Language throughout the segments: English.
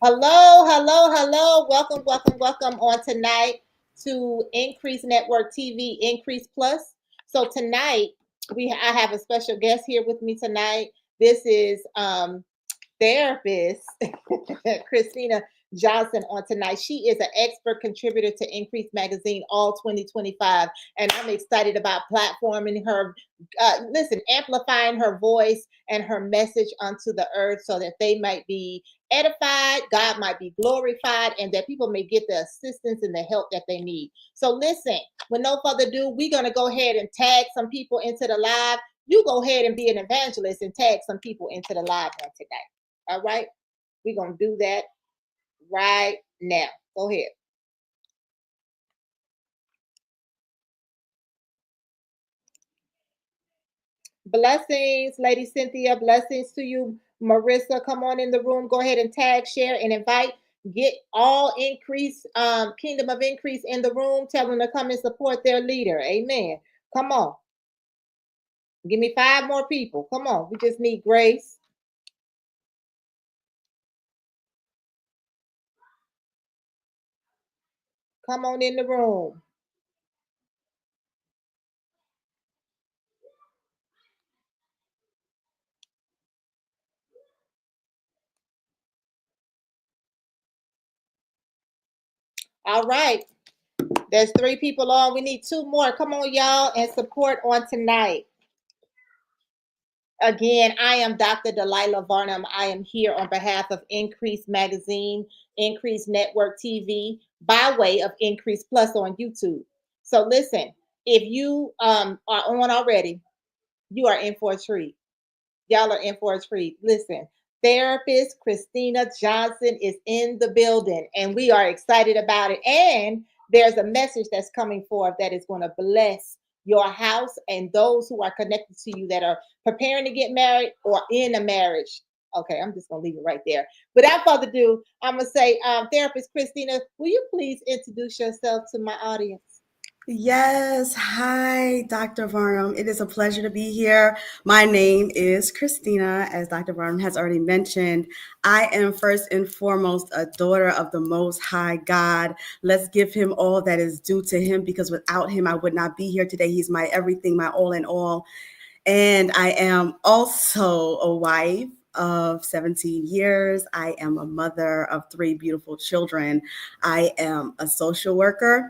Hello, hello, hello. Welcome, welcome, welcome on tonight to Increase Network TV, Increase Plus. So tonight I have a special guest here with me tonight. This is therapist Christina Johnson on tonight. She is an expert contributor to Increase Magazine all 2025, and I'm excited about platforming her. Amplifying her voice and her message onto the earth so that they might be edified, God might be glorified, and that people may get the assistance and the help that they need. So listen, with no further ado, we're going to go ahead and tag some people into the live. You go ahead and be an evangelist and tag some people into the live on today. All right? We're going to do that right now. Go ahead. Blessings, Lady Cynthia. Blessings to you, Marissa. Come on in the room. Go ahead and tag, share, and invite. Get all Increase, Kingdom of Increase in the room. Tell them to come and support their leader. Amen. Come on. Give me 5 more people. Come on. We just need grace. Come on in the room. All right. There's 3 people on. We need 2 more. Come on, y'all, and support on tonight. Again, I am Dr. Delilah Varnum. I am here on behalf of Increase Magazine, Increase Network TV, by way of Increase Plus on YouTube. So listen, if you are on already, you are in for a treat. Y'all are in for a treat. Listen, therapist Christina Johnson is in the building, and we are excited about it. And there's a message that's coming forth that is going to bless your house and those who are connected to you that are preparing to get married or in a marriage. Okay, I'm just going to leave it right there. Without further ado, I'm going to say, therapist Christina, will you please introduce yourself to my audience? Yes. Hi, Dr. Varnum. It is a pleasure to be here. My name is Christina, as Dr. Varnum has already mentioned. I am first and foremost a daughter of the Most High God. Let's give him all that is due to him, because without him, I would not be here today. He's my everything, my all in all. And I am also a wife of 17 years. I am a mother of 3 beautiful children. I am a social worker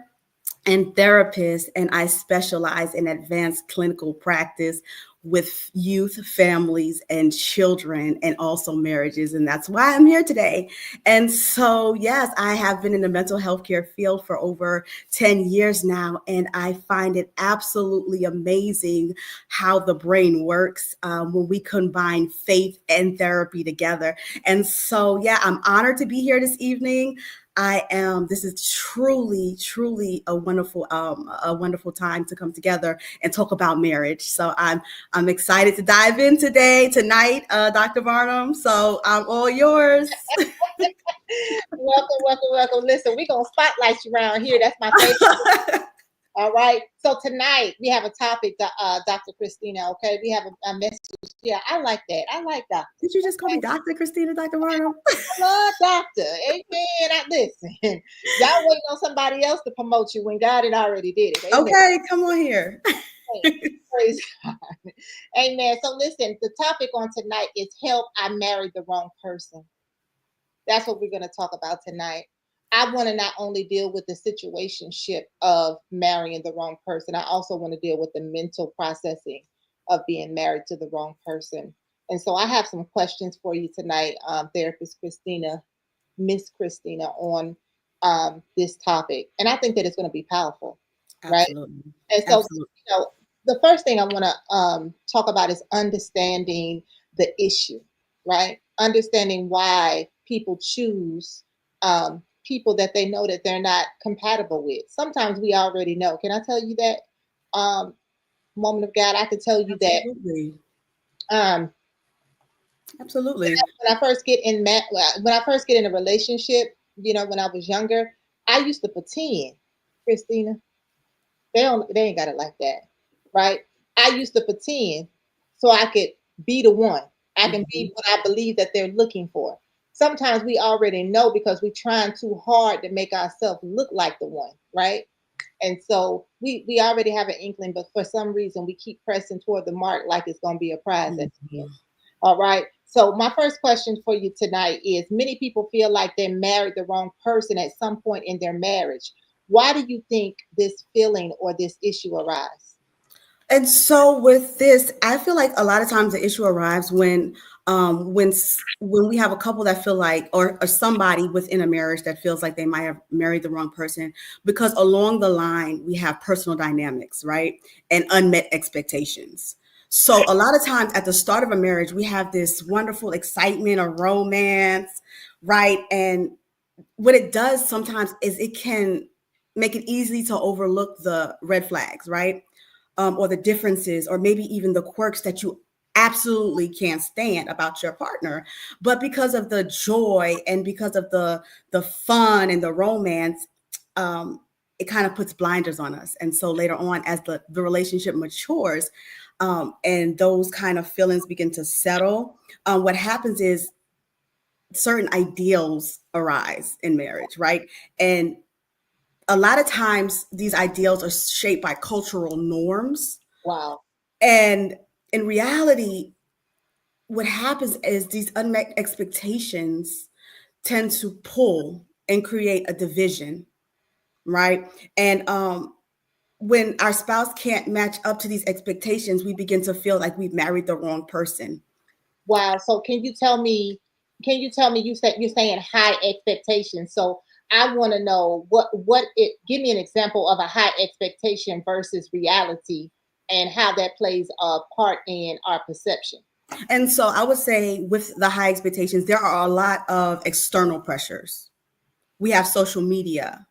and therapist, and I specialize in advanced clinical practice with youth, families, and children, and also marriages. And that's why I'm here today. And so, yes, I have been in the mental health care field for over 10 years now, and I find it absolutely amazing how the brain works when we combine faith and therapy together. And so, yeah, I'm honored to be here this evening. This is truly, truly a wonderful time to come together and talk about marriage. So I'm excited to dive in tonight, Dr. Varnum. So I'm all yours. Welcome. Listen, we're going to spotlight you around here. That's my favorite. All right. So tonight we have a topic, Dr. Christina. Okay. We have a message. Yeah, I like that. Did you just call me Dr. Christina, Dr. Varnum? I love doctor. Amen. Listen, y'all waiting on somebody else to promote you when God had already did it. Amen. Okay, come on here. Praise God. Amen. So listen, the topic on tonight is help, I married the wrong person. That's what we're going to talk about tonight. I want to not only deal with the situationship of marrying the wrong person, I also want to deal with the mental processing of being married to the wrong person. And so I have some questions for you tonight, therapist Christina, Miss Christina, on this topic. And I think that it's going to be powerful, Absolutely. Right? And so, the first thing I want to talk about is understanding the issue, right? Understanding why people choose people that they know that they're not compatible with. Sometimes we already know. Can I tell you that, woman of God? I can tell you Absolutely. that. Absolutely. When I first get in a relationship, when I was younger, I used to pretend, Christina. They ain't got it like that, right? I used to pretend so I could be the one. I can be what I believe that they're looking for. sometimes we already know because we're trying too hard to make ourselves look like the one, right? And so we already have an inkling, but for some reason we keep pressing toward the mark like it's going to be a prize at the end. All right. So my first question for you tonight is: many people feel like they married the wrong person at some point in their marriage. Why do you think this feeling or this issue arises? And so with this, I feel like a lot of times the issue arrives when we have a couple that feel like, or somebody within a marriage that feels like they might have married the wrong person, because along the line we have personal dynamics, right, and unmet expectations. So a lot of times at the start of a marriage, we have this wonderful excitement or romance, right? And what it does sometimes is it can make it easy to overlook the red flags, right? Or the differences, or maybe even the quirks that you absolutely can't stand about your partner. But because of the joy and because of the fun and the romance, it kind of puts blinders on us. And so later on, as the relationship matures, and those kind of feelings begin to settle, what happens is certain ideals arise in marriage, right? And a lot of times these ideals are shaped by cultural norms. Wow. And in reality, what happens is these unmet expectations tend to pull and create a division, right? And when our spouse can't match up to these expectations, we begin to feel like we've married the wrong person. Wow. So can you tell me, you said you're saying high expectations. So I want to know give me an example of a high expectation versus reality and how that plays a part in our perception. And so I would say with the high expectations, there are a lot of external pressures. We have social media,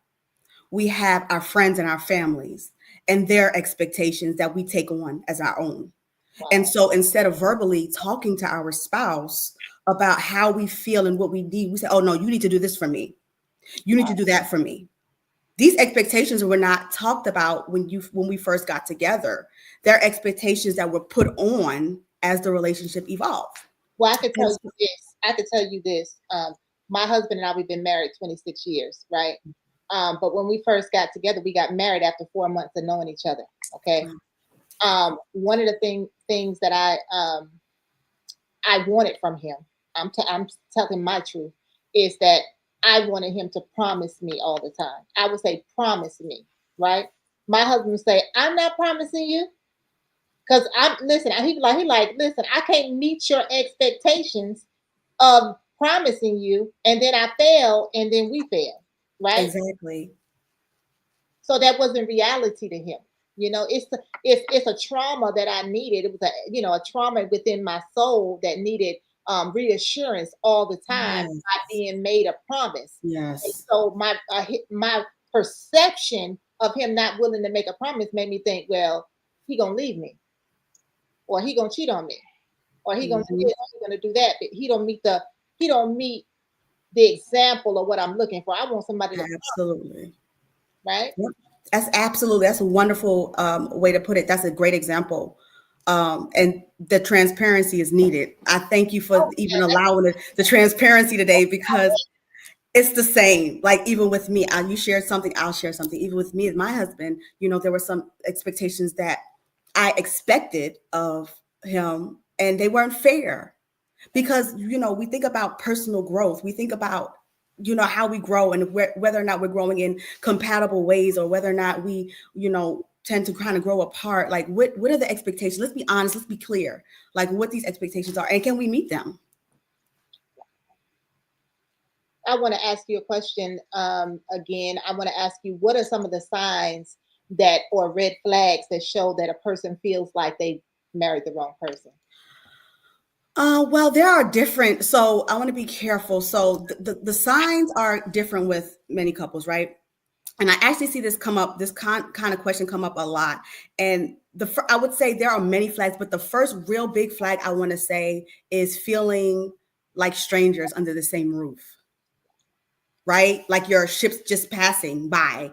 we have our friends and our families and their expectations that we take on as our own. Wow. And so instead of verbally talking to our spouse about how we feel and what we need, we say, oh no, you need to do this for me. You need to do that for me. These expectations were not talked about when we first got together. They're expectations that were put on as the relationship evolved. Well, I can tell you this. My husband and I, we've been married 26 years, right? But when we first got together, we got married after 4 months of knowing each other. Okay. One of the things that I wanted from him, I'm telling my truth, is that I wanted him to promise me all the time. I would say, promise me, right? My husband would say, I'm not promising you. Because listen, I can't meet your expectations of promising you, and then I fail, and then we fail, right? Exactly. So that wasn't reality to him. It's a trauma that I needed. It was a trauma within my soul that needed reassurance all the time by being made a promise. Yes. And so my perception of him not willing to make a promise made me think, well, he gonna leave me, or he gonna cheat on me, or he gonna do this, or he gonna do that. But he don't meet the example of what I'm looking for. I want somebody to absolutely, right? Yep. That's a wonderful way to put it. That's a great example. And the transparency is needed. I thank you for even allowing the transparency today, because it's the same. Like even with me, you shared something, I'll share something. Even with me and my husband, there were some expectations that I expected of him, and they weren't fair, because we think about personal growth. We think about how we grow, and whether or not we're growing in compatible ways, or whether or not we tend to kind of grow apart. Like what are the expectations? Let's be honest, let's be clear, like what these expectations are, and can we meet them? I want to ask you a question again. I want to ask you, what are some of the signs or red flags that show that a person feels like they married the wrong person? Well, there are different. So I want to be careful. So the signs are different with many couples, right? And I actually see this come up, this kind of question come up a lot. And I would say there are many flags, but the first real big flag I want to say is feeling like strangers under the same roof, right? Like your ship's just passing by.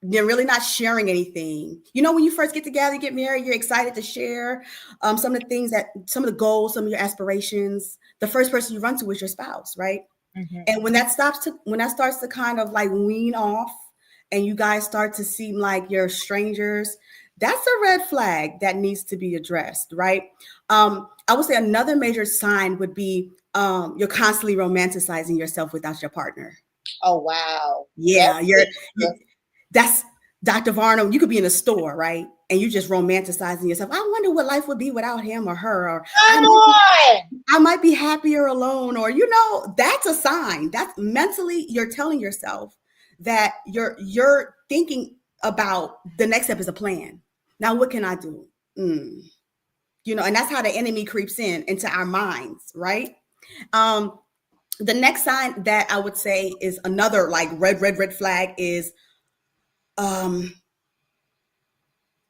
They're really not sharing anything. When you first get together, you get married, you're excited to share some of the things some of the goals, some of your aspirations, the first person you run to is your spouse, right? Mm-hmm. And when that starts to kind of like wean off and you guys start to seem like you're strangers, that's a red flag that needs to be addressed, right? I would say another major sign would be you're constantly romanticizing yourself without your partner. Oh, wow. Yeah, that's Dr. Varnum. You could be in a store, right? And you just romanticizing yourself. I wonder what life would be without him or her, or I might be happier alone, or, that's a sign. That's mentally you're telling yourself that you're thinking about the next step is a plan. Now, what can I do? And that's how the enemy creeps into our minds, right? The next sign that I would say is another like red flag is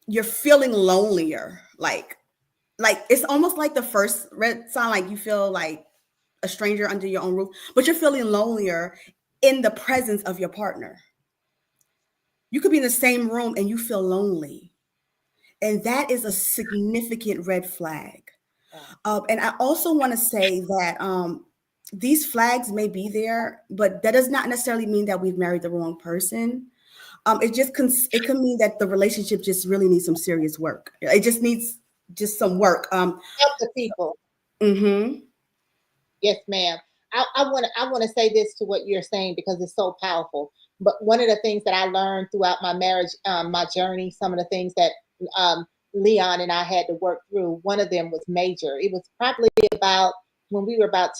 you're feeling lonelier. Like it's almost like the first red sign, like you feel like a stranger under your own roof, but you're feeling lonelier in the presence of your partner. You could be in the same room and you feel lonely. And that is a significant red flag. And I also want to say that these flags may be there, but that does not necessarily mean that we've married the wrong person. It can mean that the relationship just really needs some serious work. It just needs some work. Help the people. Mm-hmm. Yes, ma'am. I want to say this to what you're saying because it's so powerful. But one of the things that I learned throughout my marriage, my journey, some of the things that Leon and I had to work through, one of them was major. It was probably about when we were about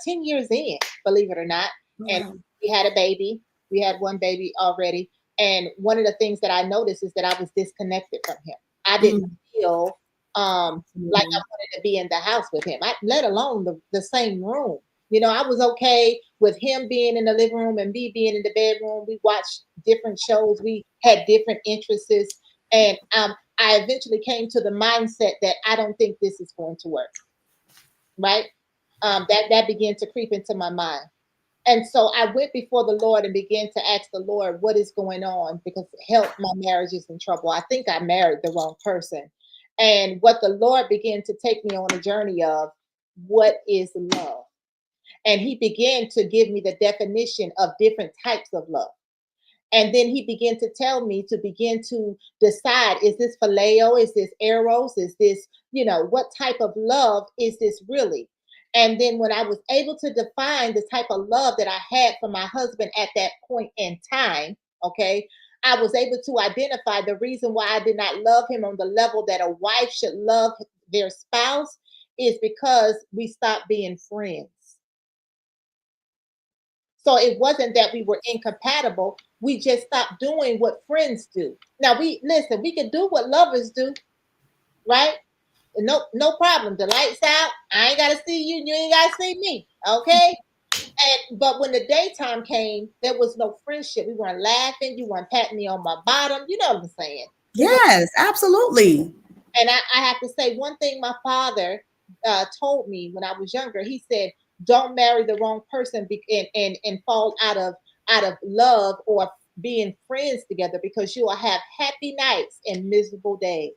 10 years in, believe it or not. Wow. And we had a baby. We had one baby already. And one of the things that I noticed is that I was disconnected from him. I didn't feel like I wanted to be in the house with him, let alone the same room. I was okay with him being in the living room and me being in the bedroom. We watched different shows. We had different interests. And I eventually came to the mindset that I don't think this is going to work. Right? That began to creep into my mind. And so I went before the Lord and began to ask the Lord, what is going on? Because help, my marriage is in trouble. I think I married the wrong person. And what the Lord began to take me on a journey of, what is love? And he began to give me the definition of different types of love. And then he began to tell me to begin to decide, is this phileo? Is this eros? Is this, what type of love is this really? And then when I was able to define the type of love that I had for my husband at that point in time, okay, I was able to identify the reason why I did not love him on the level that a wife should love their spouse is because we stopped being friends. So it wasn't that we were incompatible. We just stopped doing what friends do. Now we can do what lovers do, right? No problem. The lights out. I ain't gotta see you, and you ain't gotta see me. Okay. But when the daytime came, there was no friendship. We weren't laughing. You weren't patting me on my bottom. You know what I'm saying? Yes, absolutely. And I have to say one thing my father told me when I was younger. He said, don't marry the wrong person and fall out of love or being friends together, because you will have happy nights and miserable days.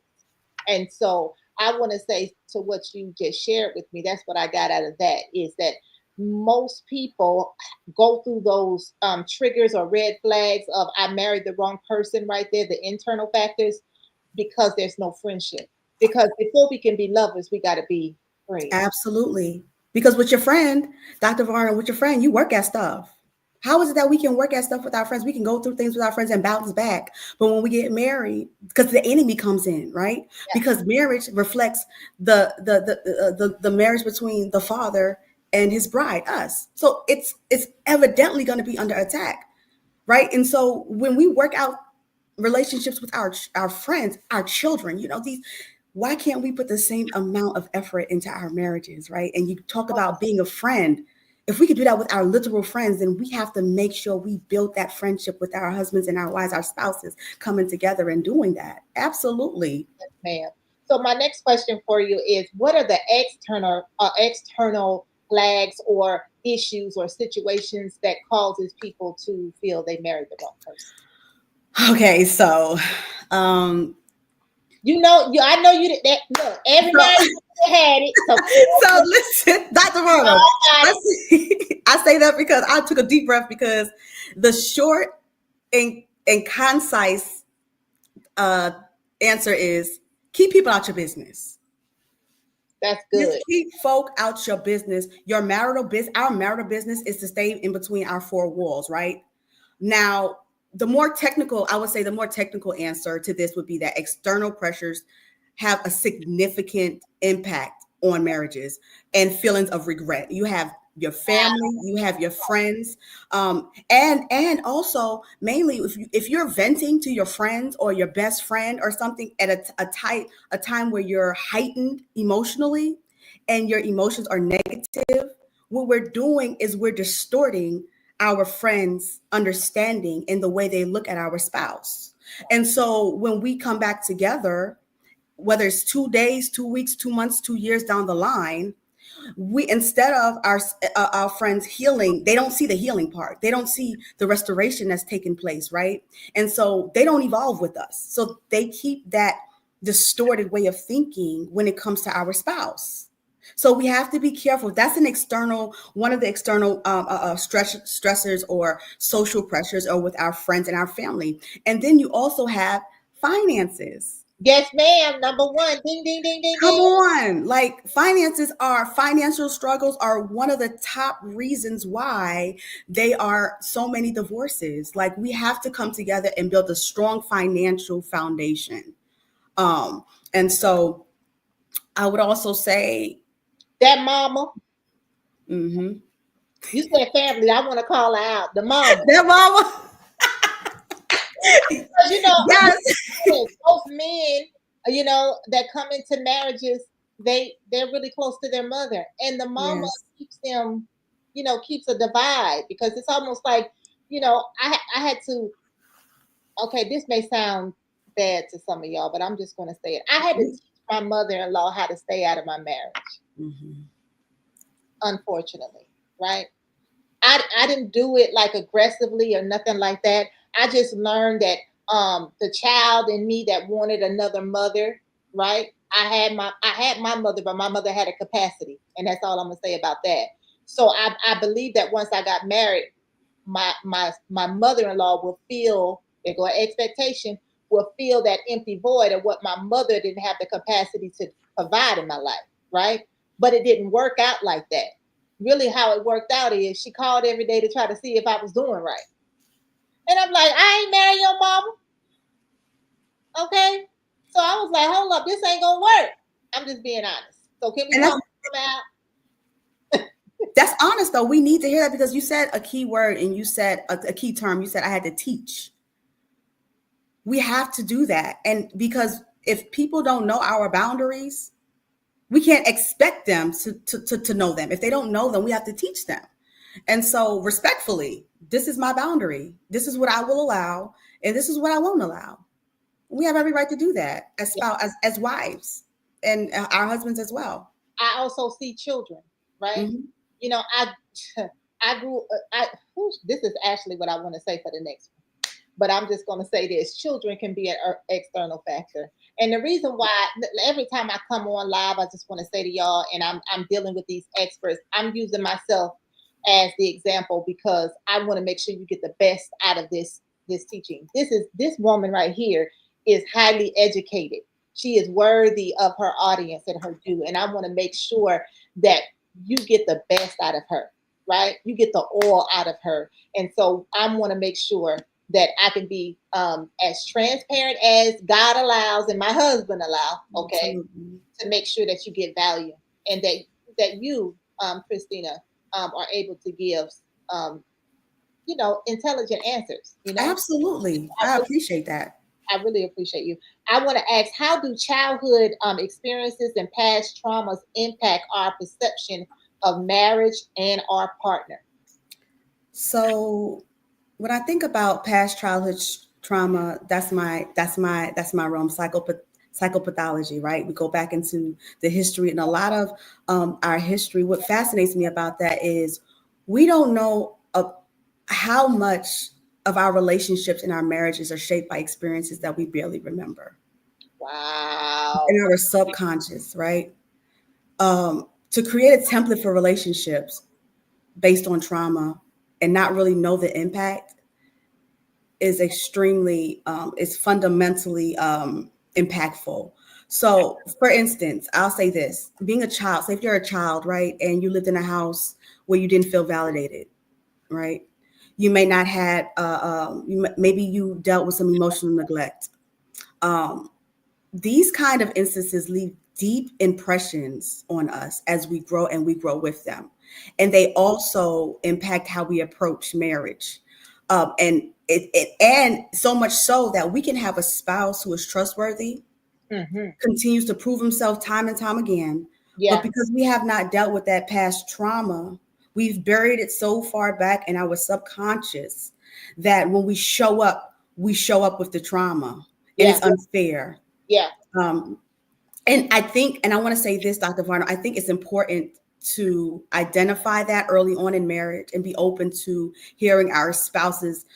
And so I want to say to what you just shared with me, that's what I got out of that, is that most people go through those triggers or red flags of I married the wrong person right there, the internal factors, because there's no friendship. Because before we can be lovers, we got to be friends. Absolutely. Because with your friend, Dr. Varnum, with your friend, you work at stuff. How is it that we can work at stuff with our friends? We can go through things with our friends and bounce back. But when we get married, because the enemy comes in, right? Yeah. Because marriage reflects the marriage between the father and his bride, us. So it's evidently going to be under attack, right? And so when we work out relationships with our friends, our children, why can't we put the same amount of effort into our marriages, right? And you talk about being a friend. If we could do that with our literal friends, then we have to make sure we build that friendship with our husbands and our wives, our spouses, coming together and doing that. Absolutely. Yes, ma'am. So my next question for you is, what are the external flags or issues or situations that causes people to feel they married the wrong person? Okay, so I know you did that. Look, every marriage had it. So, So listen, Dr. Varno, I say that because I took a deep breath, because the short and concise answer is keep people out your business. That's good. Just keep folk out your business. Our marital business is to stay in between our four walls, right? Now, the more technical answer to this would be that external pressures have a significant impact on marriages and feelings of regret. You have your family, you have your friends, and also mainly if you're venting to your friends or your best friend or something at a time where you're heightened emotionally and your emotions are negative, what we're doing is we're distorting our friends' understanding in the way they look at our spouse. And so when we come back together, whether it's 2 days, 2 weeks, 2 months, 2 years down the line, we, instead of our friends healing, they don't see the healing part. They don't see the restoration that's taking place, right? And so they don't evolve with us. So they keep that distorted way of thinking when it comes to our spouse. So we have to be careful. That's one of the external stressors or social pressures, or with our friends and our family. And then you also have finances. Yes, ma'am. Number one. Ding, ding, ding, ding, Come ding. on. Like, financial struggles are one of the top reasons why they are so many divorces. Like, we have to come together and build a strong financial foundation. And so I would also say that mama. Mm-hmm. You said family. I want to call her out. The mama. That mama. Yes. Both men, that come into marriages, they're really close to their mother, and the mama keeps them, keeps a divide, because it's almost like, I had to. Okay, this may sound bad to some of y'all, but I'm just going to say it. I had to teach my mother-in-law how to stay out of my marriage. Mm-hmm. Unfortunately, right? I didn't do it like aggressively or nothing like that. I just learned that the child in me that wanted another mother, right? I had my mother, but my mother had a capacity, and that's all I'm gonna say about that. So I believe that once I got married, my mother-in-law will feel, there go expectation, will feel that empty void of what my mother didn't have the capacity to provide in my life, right? But it didn't work out like that. Really, how it worked out is she called every day to try to see if I was doing right. And I'm like, I ain't marrying your mama. Okay? So I was like, hold up, this ain't gonna work. I'm just being honest. So can we talk about? That's honest though. We need to hear that, because you said a key word, and you said a key term. You said I had to teach. We have to do that. And because if people don't know our boundaries, we can't expect them to know them. If they don't know them, we have to teach them. And so respectfully, this is my boundary. This is what I will allow, and this is what I won't allow. We have every right to do that as wives, and our husbands as well. I also see children, right? Mm-hmm. I grew. This is actually what I want to say for the next one, but I'm just going to say this: children can be an external factor, and the reason why every time I come on live, I just want to say to y'all, and I'm dealing with these experts. I'm using myself as the example because I want to make sure you get the best out of this teaching. This woman right here is highly educated. She is worthy of her audience and her due. And I want to make sure that you get the best out of her, right? You get the oil out of her. And so I want to make sure that I can be as transparent as God allows and my husband allow, okay, to make sure that you get value and that you, Christina, are able to give, intelligent answers. Absolutely. I appreciate that. I really appreciate you. I want to ask, how do childhood experiences and past traumas impact our perception of marriage and our partner? So when I think about past childhood trauma, that's my realm, psychopathology, right? We go back into the history, and a lot of our history. What fascinates me about that is we don't know how much of our relationships and our marriages are shaped by experiences that we barely remember. Wow. in our subconscious, right? To create a template for relationships based on trauma and not really know the impact is extremely, is fundamentally impactful. So, for instance, I'll say this: being a child, say if you're a child, right, and you lived in a house where you didn't feel validated, right? You may not had, maybe you dealt with some emotional neglect. Um, these kind of instances leave deep impressions on us as we grow, and we grow with them. And they also impact how we approach marriage. And so much so that we can have a spouse who is trustworthy, Mm-hmm. continues to prove himself time and time again. Yeah. But because we have not dealt with that past trauma, we've buried it so far back in our subconscious that when we show up with the trauma, and Yeah. it's unfair. Yeah. And I think, and I want to say this, Dr. Varner, I think it's important to identify that early on in marriage and be open to hearing our spouses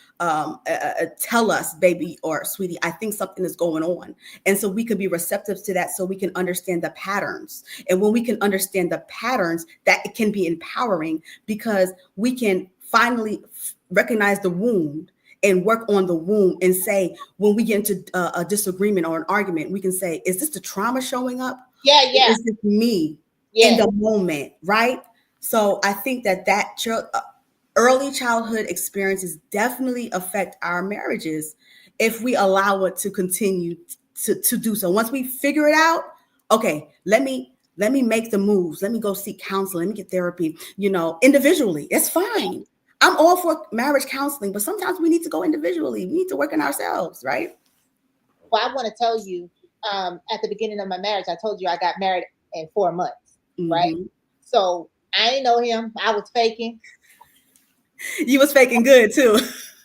tell us, baby or sweetie, I think something is going on. And so we could be receptive to that so we can understand the patterns. And when we can understand the patterns, that it can be empowering because we can finally recognize the wound and work on the wound and say, when we get into a disagreement or an argument, we can say, is this the trauma showing up? Yeah. Yeah. Or is this me in the moment, right? So I think that early childhood experiences definitely affect our marriages if we allow it to continue to do so. Once we figure it out, okay, let me make the moves. Let me go seek counseling. Let me get therapy, individually. It's fine. I'm all for marriage counseling, but sometimes we need to go individually. We need to work on ourselves, right? Well, I want to tell you, at the beginning of my marriage, I told you I got married in 4 months, right? Mm-hmm. So I ain't know him. I was faking. You was faking good too.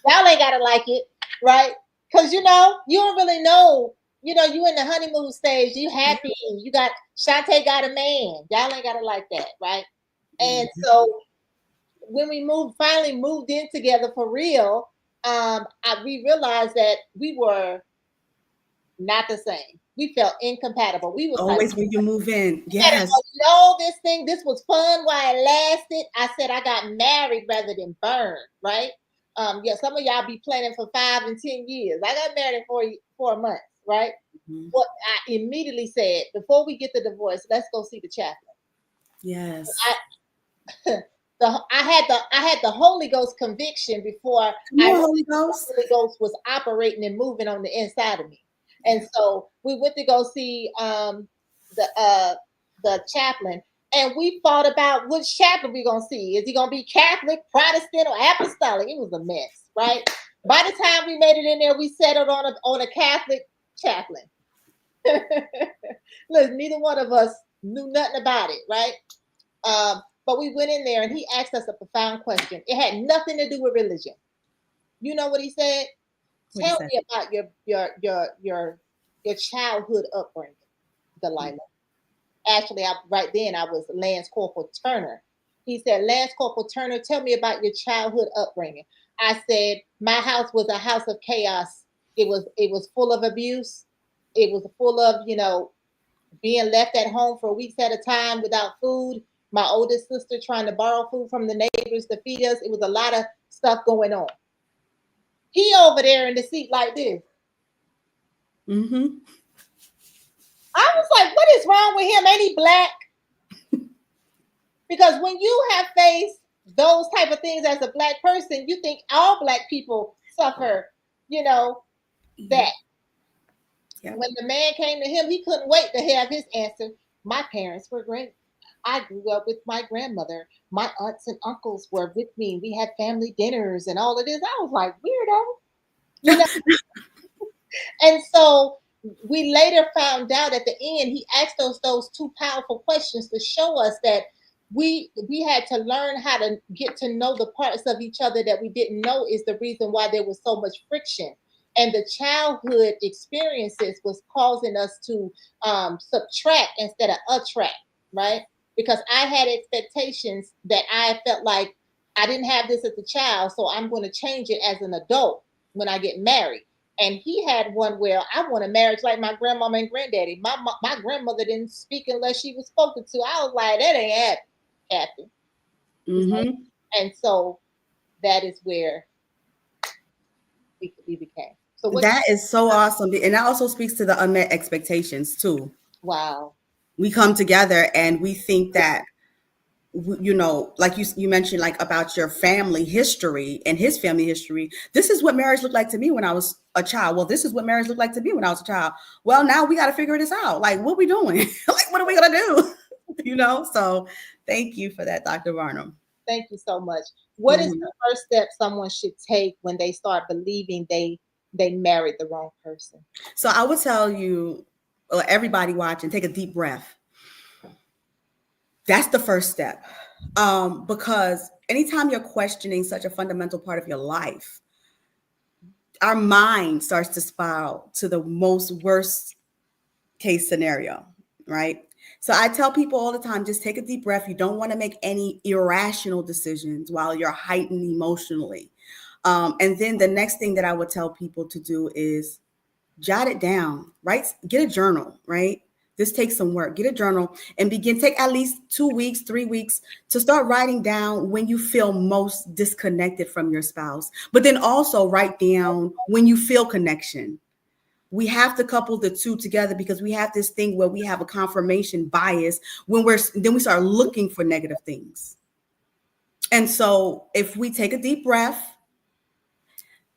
Y'all ain't gotta like it, right? Because you don't really know. You in the honeymoon stage. You happy. You got Shantae got a man. Y'all ain't gotta like that, right? And so when we finally moved in together for real, we realized that we were not the same. We felt incompatible. We was Always like, when you move in, yes. This was fun while it lasted. I said I got married rather than burned, right? Yeah, some of y'all be planning for 5 and 10 years. I got married in 4 months, right? Mm-hmm. What I immediately said, before we get the divorce, let's go see the chaplain. Yes. I had the Holy Ghost conviction before Holy Ghost. The Holy Ghost was operating and moving on the inside of me. And so we went to go see the chaplain, and we thought about which chaplain we're gonna see. Is he gonna be Catholic, Protestant, or Apostolic? It was a mess, right? By the time we made it in there, we settled on a Catholic chaplain. Look, neither one of us knew nothing about it, right? But we went in there and he asked us a profound question. It had nothing to do with religion. You know what he said? Tell me about your childhood upbringing, Delilah. Actually, right then I was Lance Corporal Turner. He said, Lance Corporal Turner, tell me about your childhood upbringing. I said, my house was a house of chaos. It was full of abuse. It was full of, being left at home for weeks at a time without food. My oldest sister trying to borrow food from the neighbors to feed us. It was a lot of stuff going on. He over there in the seat like this. Mm-hmm. I was like, what is wrong with him? Ain't he black? Because when you have faced those type of things as a black person, you think all black people suffer, that. Yeah. When the man came to him, he couldn't wait to have his answer. My parents were great. I grew up with my grandmother. My aunts and uncles were with me. We had family dinners and all of this. I was like, weirdo. And so we later found out at the end, he asked us those 2 powerful questions to show us that we had to learn how to get to know the parts of each other that we didn't know is the reason why there was so much friction. And the childhood experiences was causing us to subtract instead of attract, right? Because I had expectations that I felt like I didn't have this as a child, so I'm going to change it as an adult when I get married. And he had one where I want a marriage like my grandmama and granddaddy. My grandmother didn't speak unless she was spoken to. I was like, that ain't happy. Mm-hmm. And so that is where we became. So what? That is so awesome. And that also speaks to the unmet expectations too. Wow. We come together and we think that, you know, like you mentioned, like about your family history and his family history. This is what marriage looked like to me when I was a child. Well, this is what marriage looked like to me when I was a child. Well, now we got to figure this out. Like, what are we doing? Like, what are we going to do? You know? So thank you for that, Dr. Varnum. Thank you so much. What is the first step someone should take when they start believing they married the wrong person? So I would tell you, everybody watching, take a deep breath. That's the first step. Because anytime you're questioning such a fundamental part of your life, our mind starts to spiral to the most worst case scenario, right? So I tell people all the time, just take a deep breath. You don't want to make any irrational decisions while you're heightened emotionally. And then the next thing that I would tell people to do is jot it down, right? Get a journal, right? This takes some work. Get a journal and take at least 2 weeks, 3 weeks to start writing down when you feel most disconnected from your spouse. But then also write down when you feel connection. We have to couple the two together because we have this thing where we have a confirmation bias when then we start looking for negative things. And so if we take a deep breath,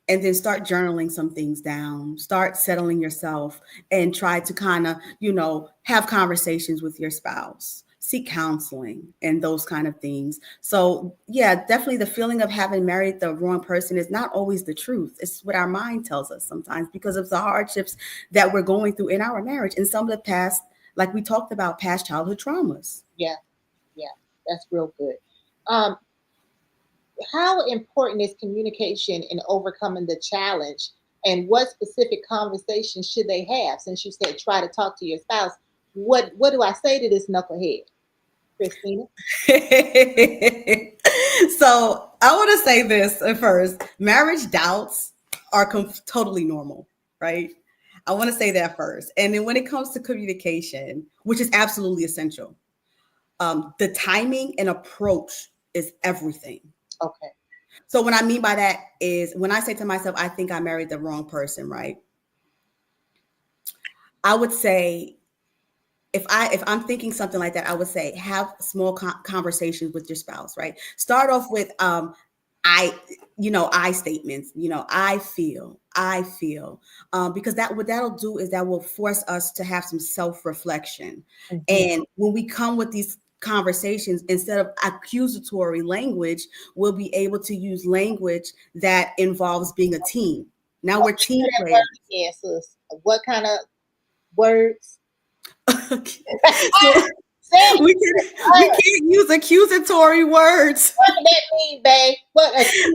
and then start journaling some things down, start settling yourself and try to kind of, you know, have conversations with your spouse, seek counseling and those kind of things. So yeah, definitely the feeling of having married the wrong person is not always the truth. It's what our mind tells us sometimes because of the hardships that we're going through in our marriage and some of the past, like we talked about, past childhood traumas. Yeah, that's real good. How important is communication in overcoming the challenge, and what specific conversations should they have? Since you said try to talk to your spouse, what do I say to this knucklehead, Christina? So I want to say this at first. Marriage doubts are totally normal, right? I want to say that first. And then when it comes to communication, which is absolutely essential, the timing and approach is everything. Okay. So what I mean by that is when I say to myself, I think I married the wrong person, right? I would say, if I'm thinking something like that, I would say have small conversations with your spouse, right? Start off with I statements, I feel, because what that'll do is that will force us to have some self-reflection. Mm-hmm. And when we come with these conversations, instead of accusatory language, we'll be able to use language that involves being a team. Now we're team players. Yes, what kind of words? Okay. So we can't use accusatory words. What does that mean, babe?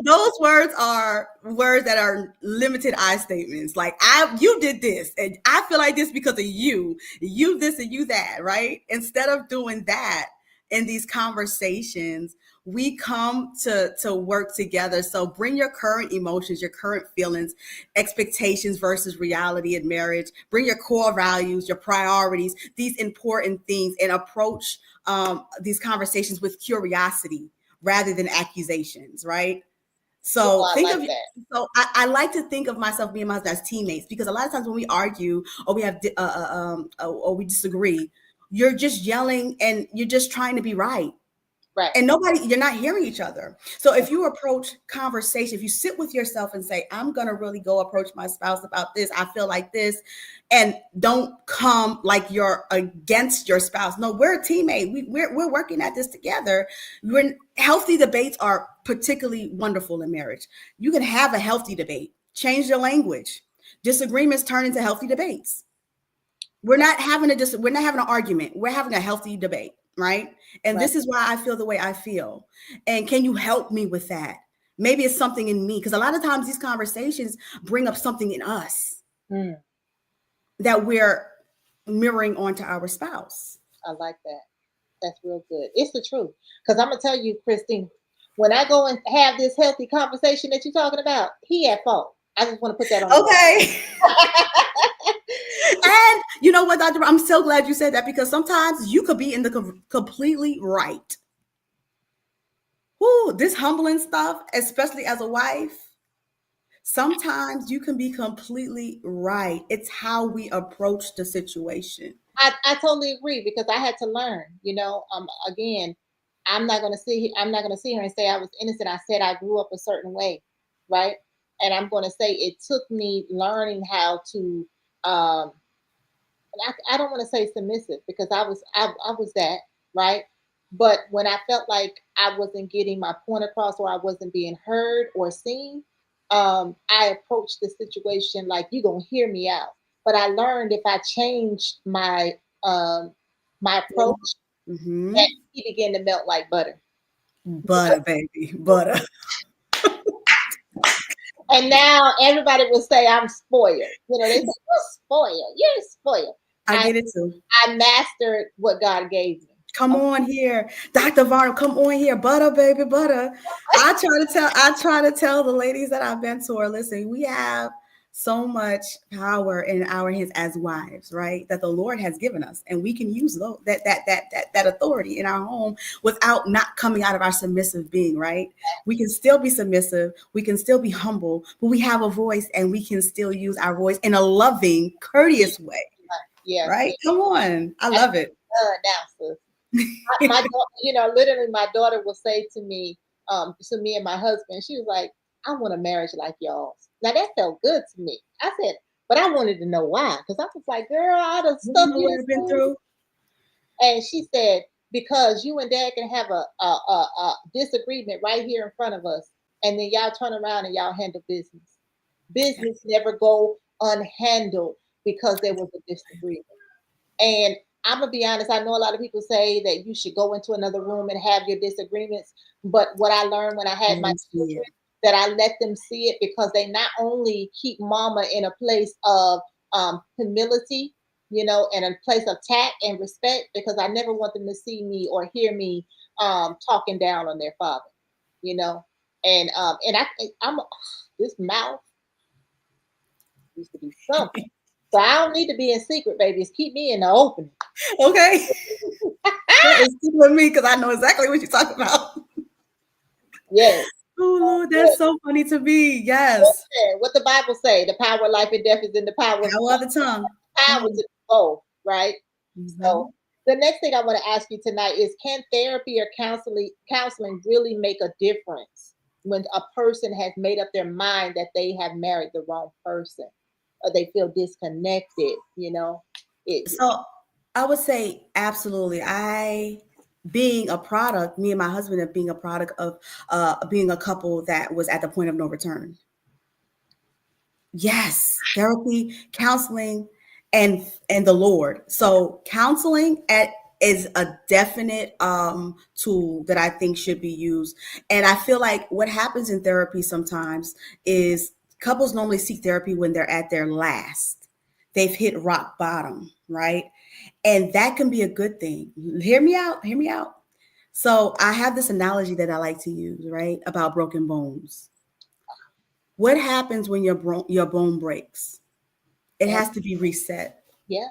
Those words are words that are limited I statements. Like you did this, and I feel like this because of you this and you that, right? Instead of doing that in these conversations, we come to work together. So bring your current emotions, your current feelings, expectations versus reality in marriage. Bring your core values, your priorities, these important things, and approach these conversations with curiosity rather than accusations, right? So I like to think of myself, me and my husband, as teammates, because a lot of times when we argue or we have or we disagree, you're just yelling and you're just trying to be right. Right. And you're not hearing each other. So if you approach conversation, if you sit with yourself and say, I'm going to really go approach my spouse about this, I feel like this, and don't come like you're against your spouse. No, we're a teammate. We're working at this together. Healthy debates are particularly wonderful in marriage. You can have a healthy debate, change your language. Disagreements turn into healthy debates. We're not having an argument. We're having a healthy debate. Right. And This is why I feel the way I feel. And can you help me with that? Maybe it's something in me, because a lot of times these conversations bring up something in us that we're mirroring onto our spouse. I like that. That's real good. It's the truth. Because I'm going to tell you, Christine, when I go and have this healthy conversation that you're talking about, he at fault. I just want to put that on. Okay. And you know what, Dr. I'm so glad you said that, because sometimes you could be in the completely right. Whoo, this humbling stuff, especially as a wife, sometimes you can be completely right. It's how we approach the situation. I totally agree, because I had to learn, again, I'm not gonna sit here and say I was innocent. I said I grew up a certain way, right? And I'm gonna say it took me learning how to I don't want to say submissive, because I was that, right? But when I felt like I wasn't getting my point across, or I wasn't being heard or seen, I approached the situation like, you gonna hear me out. But I learned if I changed my approach, that he began to melt like butter. Butter, baby, butter. And now everybody will say I'm spoiled. They say, you're spoiled. You're spoiled. I get it too. I mastered what God gave me. Come on here, Dr. Varnum. Come on here, butter, baby, butter. I try to tell the ladies that I mentor, listen, we have so much power in our hands as wives, right? That the Lord has given us, and we can use that authority in our home without not coming out of our submissive being, right? We can still be submissive, we can still be humble, but we have a voice, and we can still use our voice in a loving, courteous way. Yeah. Right. Come on. I love it. Now, sis. my daughter, literally, my daughter will say to me and my husband, she was like, I want a marriage like y'all's. Now that felt good to me. I said, but I wanted to know why, because I was like, girl, all the stuff you've been through. And she said, because you and Dad can have a disagreement right here in front of us, and then y'all turn around and y'all handle business. Business never go unhandled because there was a disagreement. And I'm gonna be honest, I know a lot of people say that you should go into another room and have your disagreements, but what I learned when I had my children, that I let them see it, because they not only keep mama in a place of humility, and a place of tact and respect, because I never want them to see me or hear me talking down on their father, and I'm this mouth used to be something. So I don't need to be in secret, babies. Keep me in the open. Okay. It's with me, because I know exactly what you're talking about. Yes. Oh Lord, that's so funny to me. Yes. What the Bible say? The power of life and death is in the power of the tongue. Power to both, right? So the next thing I want to ask you tonight is, can therapy or counseling really make a difference when a person has made up their mind that they have married the wrong person, or they feel disconnected, So I would say absolutely. Me and my husband, of being a product of being a couple that was at the point of no return. Yes, therapy, counseling, and the Lord. So counseling is a definite tool that I think should be used. And I feel like what happens in therapy sometimes is couples normally seek therapy when they're at their last. They've hit rock bottom, right? And that can be a good thing. Hear me out. So I have this analogy that I like to use, right? About broken bones. What happens when your bone breaks? It has to be reset. Yeah.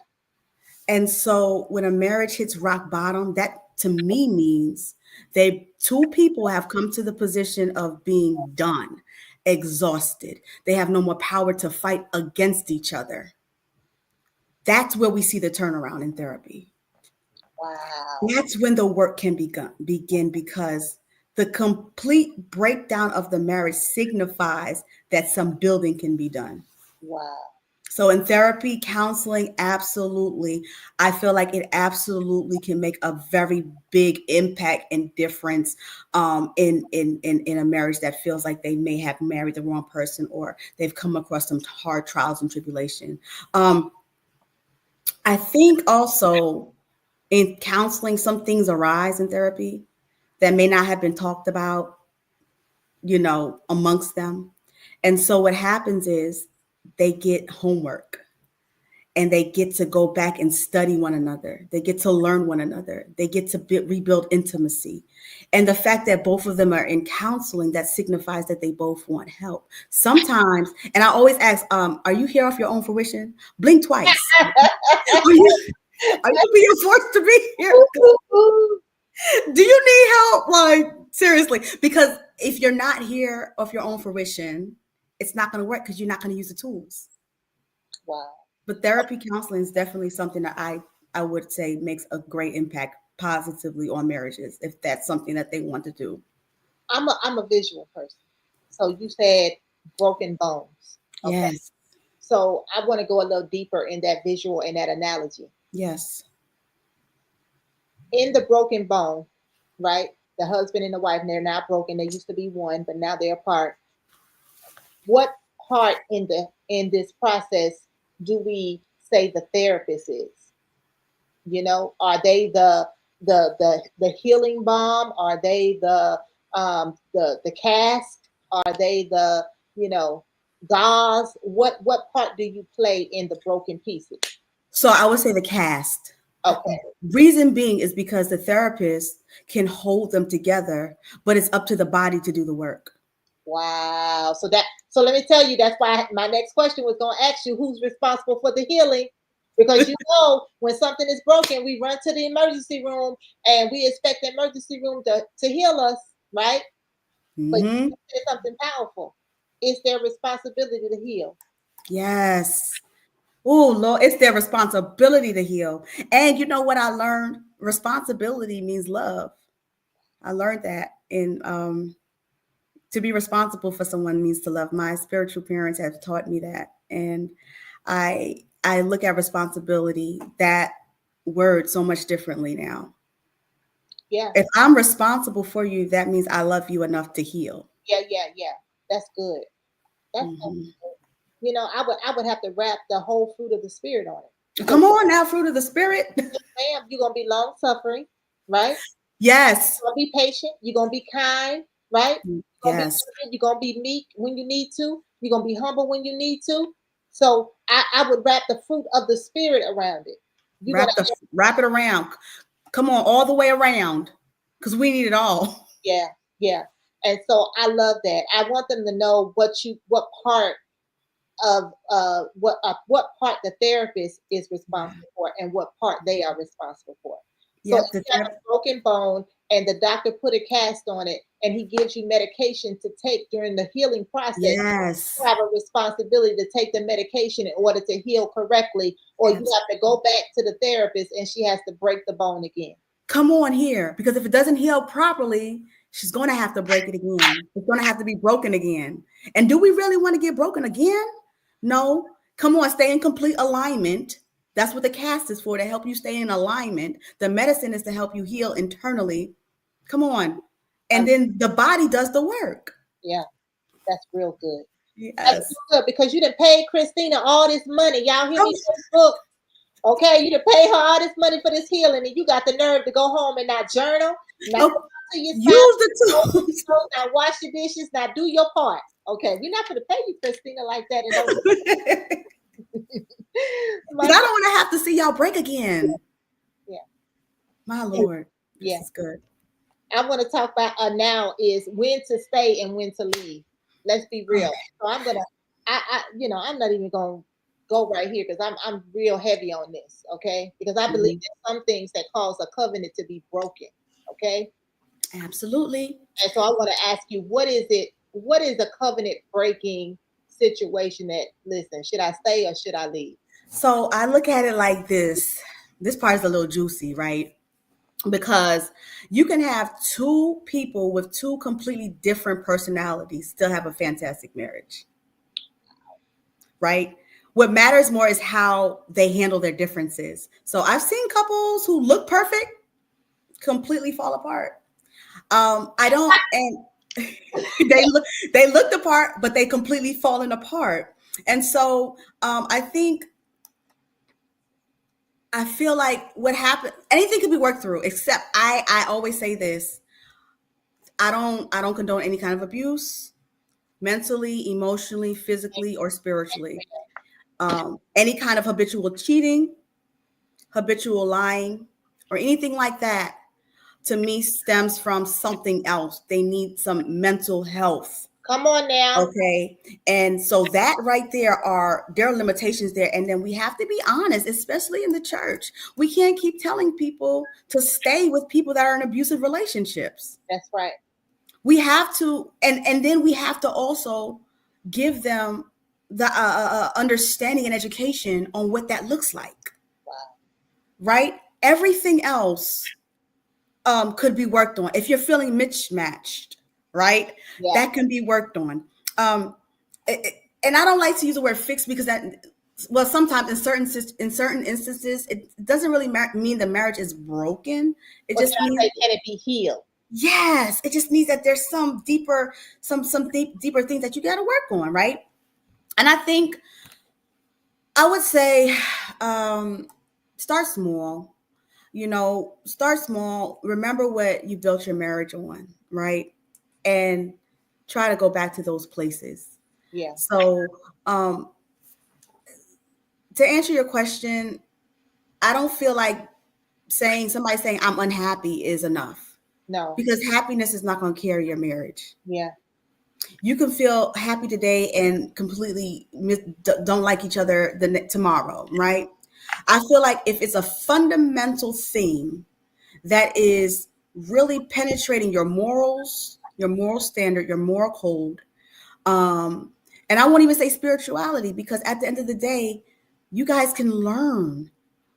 And so when a marriage hits rock bottom, that to me means two people have come to the position of being done, exhausted. They have no more power to fight against each other. That's where we see the turnaround in therapy. Wow. That's when the work can begin, because the complete breakdown of the marriage signifies that some building can be done. Wow. So in therapy, counseling, absolutely. I feel like it absolutely can make a very big impact and difference in a marriage that feels like they may have married the wrong person, or they've come across some hard trials and tribulation. I think also in counseling, some things arise in therapy that may not have been talked about, amongst them. And so what happens is they get homework. and they get to go back and study one another. They get to learn one another. They get to rebuild intimacy. And the fact that both of them are in counseling, that signifies that they both want help. Sometimes, and I always ask, are you here off your own fruition? Blink twice. Are you being forced to be here? Do you need help? Like, seriously, because if you're not here of your own fruition, it's not going to work because you're not going to use the tools. Wow. But therapy counseling is definitely something that I would say makes a great impact positively on marriages, if that's something that they want to do. I'm a visual person. So you said broken bones. Okay? Yes. So I want to go a little deeper in that visual and that analogy. Yes. In the broken bone, right? The husband and the wife, and they're now broken. They used to be one, but now they're apart. What part in this process do we say the therapist is? You know, are they the healing balm? Are they the cast? Are they the, you know, gauze? What part do you play in the broken pieces? So I would say the cast. Okay. Reason being is because the therapist can hold them together, but it's up to the body to do the work. Wow. So let me tell you, that's why my next question was going to ask you, who's responsible for the healing? Because you know, when something is broken, we run to the emergency room and we expect the emergency room to heal us, right? But you said something powerful. It's their responsibility to heal. Yes. Oh, Lord, it's their responsibility to heal. And you know what I learned? Responsibility means love. I learned that to be responsible for someone means to love. My spiritual parents have taught me that. And I look at responsibility, that word, so much differently now. Yeah. If I'm responsible for you, that means I love you enough to heal. Yeah. That's good. That's so good. You know, I would have to wrap the whole fruit of the spirit on it. Come on now, fruit of the spirit. Ma'am, you're gonna be long suffering, right? Yes. You're gonna be patient, you're gonna be kind, right? Yes. You're gonna be meek when you need to, you're gonna be humble when you need to. So I would wrap the fruit of the spirit around it. Wrap it around. Come on, all the way around, because we need it all. Yeah. And so I love that. I want them to know what part of what part the therapist is responsible for and what part they are responsible for. So if you have a broken bone and the doctor put a cast on it and he gives you medication to take during the healing process, yes, you have a responsibility to take the medication in order to heal correctly, or you have to go back to the therapist and she has to break the bone again. Come on here, because if it doesn't heal properly, she's going to have to break it again. It's going to have to be broken again. And do we really want to get broken again? No. Come on, stay in complete alignment. That's what the cast is for, to help you stay in alignment. The medicine is to help you heal internally. Come on. And then the body does the work. Yeah, that's real good. Yes. That's real good, because you done paid Christina all this money. Y'all hear me? Facebook. Okay, you done pay her all this money for this healing, and you got the nerve to go home and not journal, not to your use the tools, not wash the dishes, not do your part. Okay, we're not going to pay you, Christina, like that. I don't want to have to see y'all break again. Yeah, my Lord. Yeah, this is good. I want to talk about now is when to stay and when to leave. Let's be real. So I'm gonna, I'm not even gonna go right here because I'm real heavy on this. Okay, because I believe there's some things that cause a covenant to be broken. Okay. Absolutely. And so I want to ask you, what is it? What is a covenant breaking situation that, listen, should I stay or should I leave? So I look at it like this. This part is a little juicy, right? Because you can have two people with two completely different personalities still have a fantastic marriage, right? What matters more is how they handle their differences. So I've seen couples who look perfect completely fall apart. And they looked apart, but they completely fallen apart. And so I feel like what happened, anything could be worked through, except I always say this. I don't condone any kind of abuse, mentally, emotionally, physically, or spiritually. Any kind of habitual cheating, habitual lying, or anything like that, to me, stems from something else. They need some mental health. Come on now. Okay. And so that right there there are limitations there. And then we have to be honest, especially in the church. We can't keep telling people to stay with people that are in abusive relationships. That's right. We have to, and then we have to also give them the understanding and education on what that looks like. Wow. Right? Everything else could be worked on. If you're feeling mismatched, right? Yeah. That can be worked on. And I don't like to use the word fix because sometimes in certain instances, it doesn't really mean the marriage is broken. It just means, can it be healed? Yes, it just means that there's some deeper things that you got to work on, right? And I think I would say start small. Start small. Remember what you built your marriage on, right? And try to go back to those places. Yeah. So to answer your question, I don't feel like somebody saying I'm unhappy is enough. No. Because happiness is not going to carry your marriage. Yeah. You can feel happy today and completely don't like each other tomorrow, right? I feel like if it's a fundamental theme that is really penetrating your morals, your moral standard, your moral code, and I won't even say spirituality, because at the end of the day, you guys can learn.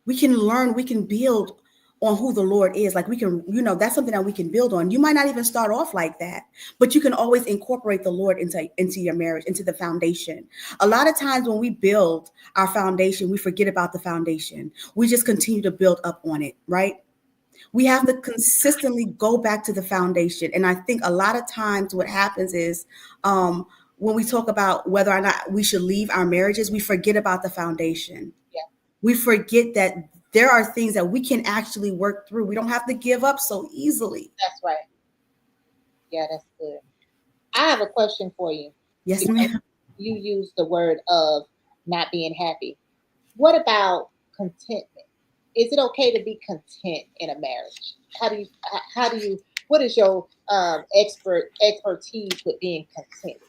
We can build on who the Lord is. Like we can, that's something that we can build on. You might not even start off like that, but you can always incorporate the Lord into your marriage, into the foundation. A lot of times when we build our foundation, we forget about the foundation. We just continue to build up on it, right? We have to consistently go back to the foundation. And I think a lot of times what happens is when we talk about whether or not we should leave our marriages, we forget about the foundation. Yeah. We forget that there are things that we can actually work through. We don't have to give up so easily. That's right. Yeah, that's good. I have a question for you. Yes, ma'am. You used the word of not being happy. What about contentment? Is it okay to be content in a marriage? What is your expertise with being content?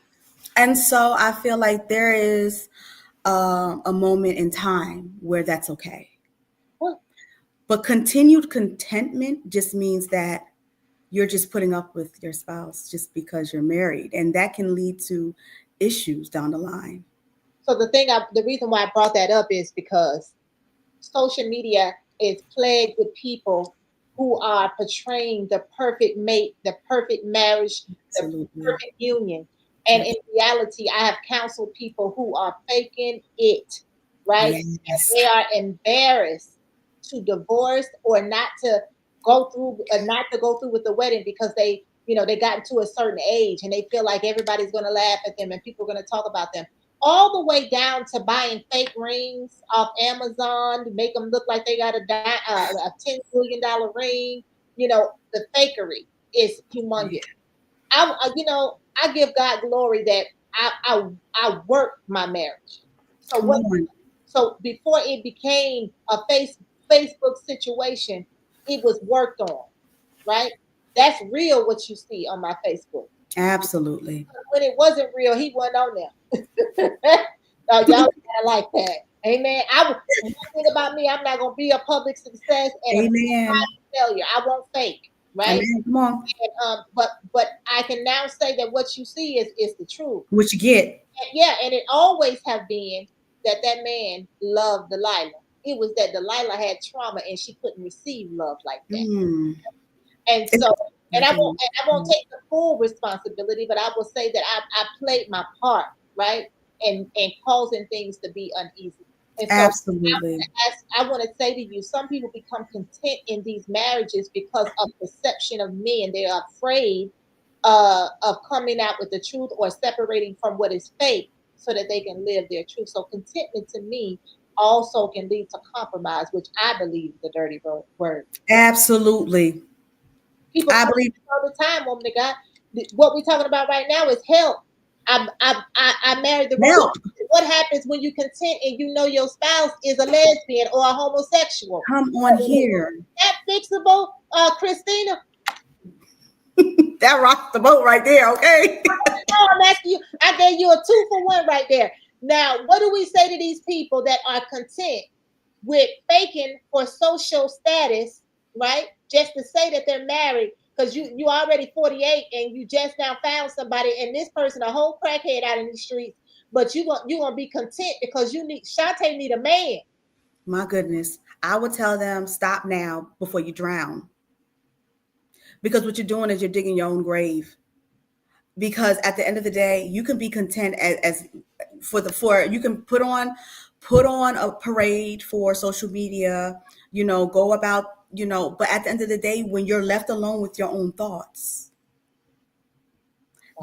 And so I feel like there is a moment in time where that's okay. But continued contentment just means that you're just putting up with your spouse just because you're married. And that can lead to issues down the line. So the reason why I brought that up is because social media is plagued with people who are portraying the perfect mate, the perfect marriage, Absolutely. The perfect union. And in reality, I have counseled people who are faking it, right? Yes. And they are embarrassed to divorce or not to go through with the wedding because they got to a certain age and they feel like everybody's going to laugh at them and people are going to talk about them, all the way down to buying fake rings off Amazon to make them look like they got a $10 million ring. The fakery is humongous. I give God glory that I worked my marriage. So before it became a Facebook situation, it was worked on, right? That's real what you see on my Facebook. Absolutely. When it wasn't real, he wasn't on there. Y'all gotta like that. Amen. One thing about me, I'm not gonna be a public success and Amen. a failure. I won't fake, right? Amen. Come on. And, but I can now say that what you see is the truth. What you get. And it always have been that man loved Delilah. It was that Delilah had trauma and she couldn't receive love like that. And so, and I won't take the full responsibility, but I will say that I played my part, right? And causing things to be uneasy. And so absolutely. I want to say to you, some people become content in these marriages because of perception of men. They are afraid of coming out with the truth or separating from what is fake so that they can live their truth. So contentment to me also can lead to compromise, which I believe is a dirty word. Absolutely. People I believe all the time, woman of God. What we're talking about right now is health. I married the wrong Help. person. What happens when you consent and you know your spouse is a lesbian or a homosexual? Come on here. That fixable, Christina? That rocks the boat right there, okay? No, I'm asking you. I gave you a 2-for-1 right there. Now, what do we say to these people that are content with faking for social status, right? Just to say that they're married, because you already 48 and you just now found somebody, and this person a whole crackhead out in these streets, but you gonna be content because you need Shantae need a man. My goodness. I would tell them, stop now before you drown. Because what you're doing is you're digging your own grave. Because at the end of the day, you can be content as you can put on a parade for social media, go about, but at the end of the day, when you're left alone with your own thoughts,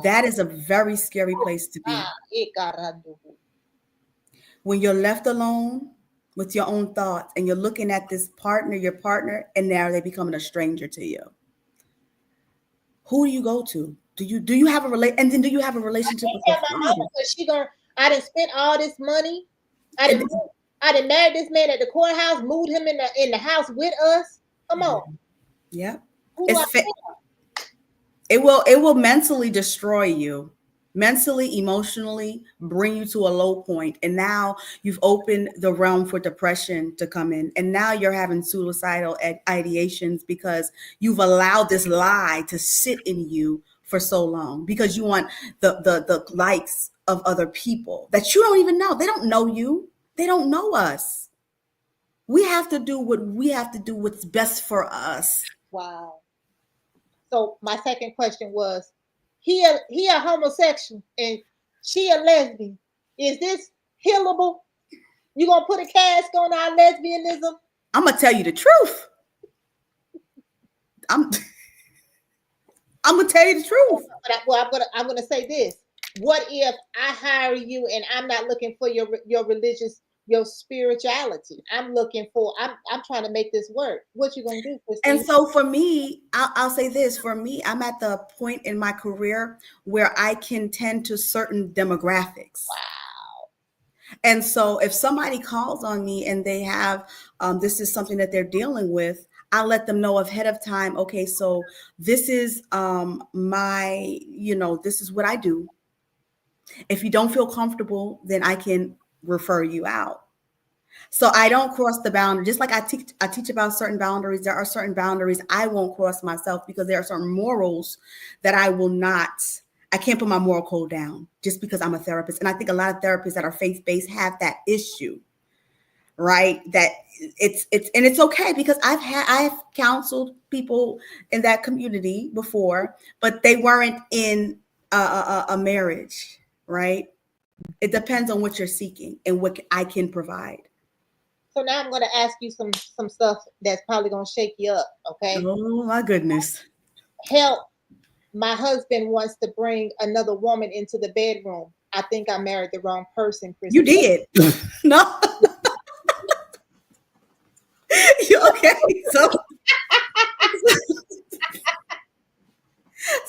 that is a very scary place to be. When you're left alone with your own thoughts and you're looking at your partner, and now they're becoming a stranger to you. Who do you go to? Do you have a and then do you have a relationship with your my mama, because I done spent all this money. I done married this man at the courthouse, moved him in the house with us. Come on. Yeah. It will mentally destroy you. Mentally, emotionally, bring you to a low point. And now you've opened the realm for depression to come in. And now you're having suicidal ideations because you've allowed this lie to sit in you for so long, because you want the likes of other people that you don't even know. They don't know you. They don't know us. We have to do what we have to do, what's best for us. Wow. So my second question was, he a homosexual and she a lesbian. Is this healable? You gonna put a cast on our lesbianism? I'm gonna tell you the truth. I'm gonna tell you the truth. I'm gonna say this. What if I hire you and I'm not looking for your religious, your spirituality? I'm trying to make this work. What you gonna do, Christine? And so for me, I'll say this. For me, I'm at the point in my career where I can tend to certain demographics. Wow. And so if somebody calls on me and they have, this is something that they're dealing with, I'll let them know ahead of time. Okay, so this is this is what I do. If you don't feel comfortable, then I can refer you out. So I don't cross the boundary. Just like I teach about certain boundaries, there are certain boundaries I won't cross myself, because there are certain morals that I can't put my moral code down just because I'm a therapist. And I think a lot of therapists that are faith-based have that issue, right? That it's okay, because I've counseled people in that community before, but they weren't in a marriage, right? It depends on what you're seeking and what I can provide. So now I'm going to ask you some stuff that's probably going to shake you up, okay? Oh, my goodness. Help. My husband wants to bring another woman into the bedroom. I think I married the wrong person, Chris. You did. No. You okay? So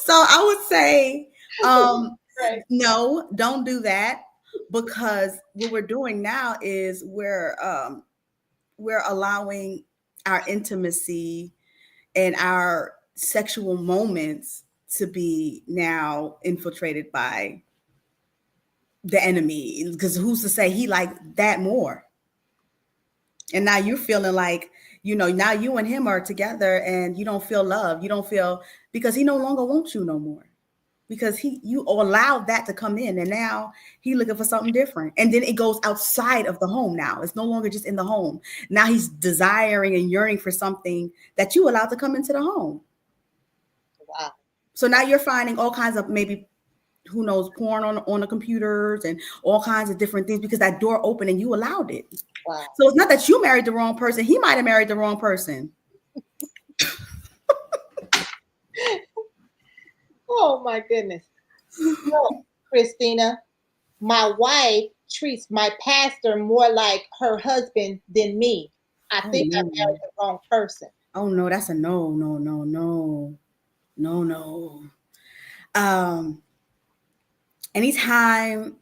I would say, right. No, don't do that, because what we're doing now is we're allowing our intimacy and our sexual moments to be now infiltrated by the enemy, because who's to say he liked that more? And now you're feeling like, now you and him are together and you don't feel love. You don't feel, because he no longer wants you no more, because you allowed that to come in, and now he's looking for something different. And then it goes outside of the home. Now it's no longer just in the home. Now he's desiring and yearning for something that you allowed to come into the home. Wow. So now you're finding all kinds of, maybe, who knows, porn on the computers and all kinds of different things, because that door opened and you allowed it. Wow. So it's not that you married the wrong person. He might have married the wrong person. Oh my goodness. So, Christina, my wife treats my pastor more like her husband than me. I think I married the wrong person. Oh no, that's a no. anytime,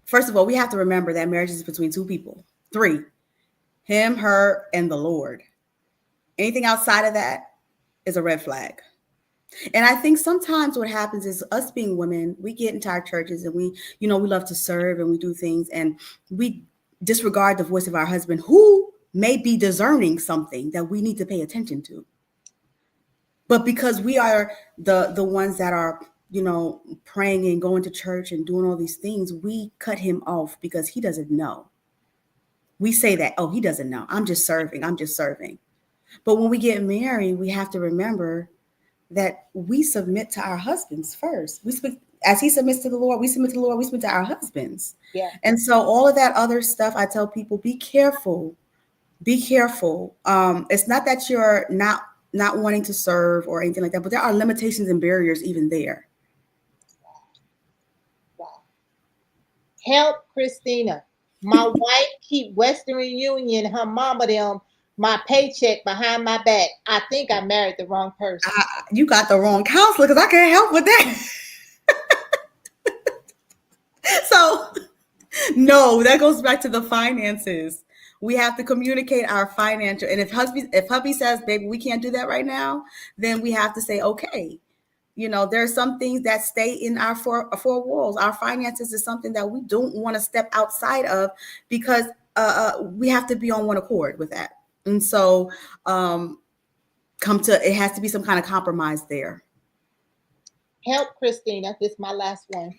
first of all, we have to remember that marriage is between two people. 3, him, her, and the Lord. Anything outside of that is a red flag. And I think sometimes what happens is us being women, we get into our churches and we love to serve and we do things and we disregard the voice of our husband who may be discerning something that we need to pay attention to. But because we are the ones that are, praying and going to church and doing all these things, we cut him off because he doesn't know. We say that, oh, he doesn't know. I'm just serving. But when we get married, we have to remember that we submit to our husbands first. As he submits to the Lord, we submit to the Lord, we submit to our husbands. Yeah. And so all of that other stuff, I tell people, be careful. Be careful. It's not that you're not wanting to serve or anything like that, but there are limitations and barriers even there. Wow. Help Christina. My wife keep Western Union, her mama them, my paycheck behind my back. I think I married the wrong person. You got the wrong counselor because I can't help with that. So, no, that goes back to the finances. We have to communicate our financial. And if hubby says, baby, we can't do that right now, then we have to say, okay. There are some things that stay in our four walls. Our finances is something that we don't want to step outside of because we have to be on one accord with that. And so it has to be some kind of compromise there. Help Christina. This is my last one.